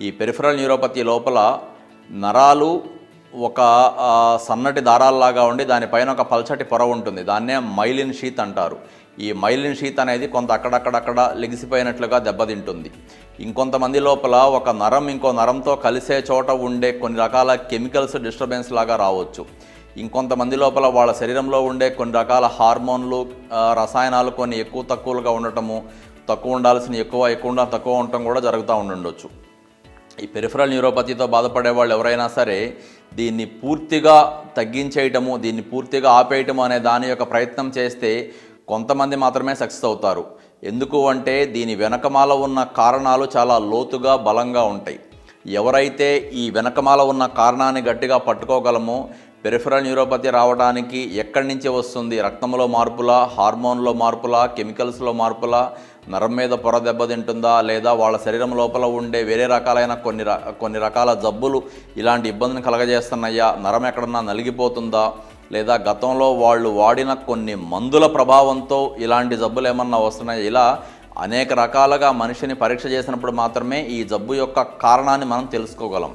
ఈ peripheral neuropathy లోపల నరాలు ఒక సన్నటి దారాల్లాగా ఉండి దానిపైన ఒక పల్చటి పొర ఉంటుంది. దాన్నే మైలిన్ షీత్ అంటారు. ఈ మైలిన్ షీత్ అనేది కొంత అక్కడక్కడక్కడ లెగిసిపోయినట్లుగా దెబ్బతింటుంది. ఇంకొంతమంది లోపల ఒక నరం ఇంకో నరంతో కలిసే చోట ఉండే కొన్ని రకాల కెమికల్స్ డిస్టర్బెన్స్ లాగా రావచ్చు. ఇంకొంతమంది లోపల వాళ్ళ శరీరంలో ఉండే కొన్ని రకాల హార్మోన్లు, రసాయనాలు కొన్ని ఎక్కువ తక్కువలుగా ఉండటము, తక్కువ ఉండాల్సిన ఎక్కువ ఉండాలి తక్కువ ఉండటం కూడా జరుగుతూ ఉండొచ్చు. ఈ పెరిఫరల్ న్యూరోపతితో బాధపడే వాళ్ళు ఎవరైనా సరే దీన్ని పూర్తిగా తగ్గించేయటము, దీన్ని పూర్తిగా ఆపేయటము అనే దాని యొక్క ప్రయత్నం చేస్తే కొంతమంది మాత్రమే సక్సెస్ అవుతారు. ఎందుకు అంటే దీని వెనకమాల ఉన్న కారణాలు చాలా లోతుగా బలంగా ఉంటాయి. ఎవరైతే ఈ వెనకమాల ఉన్న కారణాన్ని గట్టిగా పట్టుకోగలమో పెరిఫరల్ న్యూరోపతి రావడానికి ఎక్కడి నుంచి వస్తుంది, రక్తంలో మార్పులా, హార్మోన్లో మార్పులా, కెమికల్స్లో మార్పులా, నరం మీద పొర దెబ్బతింటుందా, లేదా వాళ్ళ శరీరం లోపల ఉండే వేరే రకాలైన కొన్ని రకాల జబ్బులు ఇలాంటి ఇబ్బందిని కలగజేస్తున్నాయా, నరం ఎక్కడన్నా నలిగిపోతుందా, లేదా గతంలో వాళ్ళు వాడిన కొన్ని మందుల ప్రభావంతో ఇలాంటి జబ్బులు ఏమన్నా వస్తున్నాయా, ఇలా అనేక రకాలుగా మనిషిని పరీక్ష చేసినప్పుడు మాత్రమే ఈ జబ్బు యొక్క కారణాన్ని మనం తెలుసుకోగలం.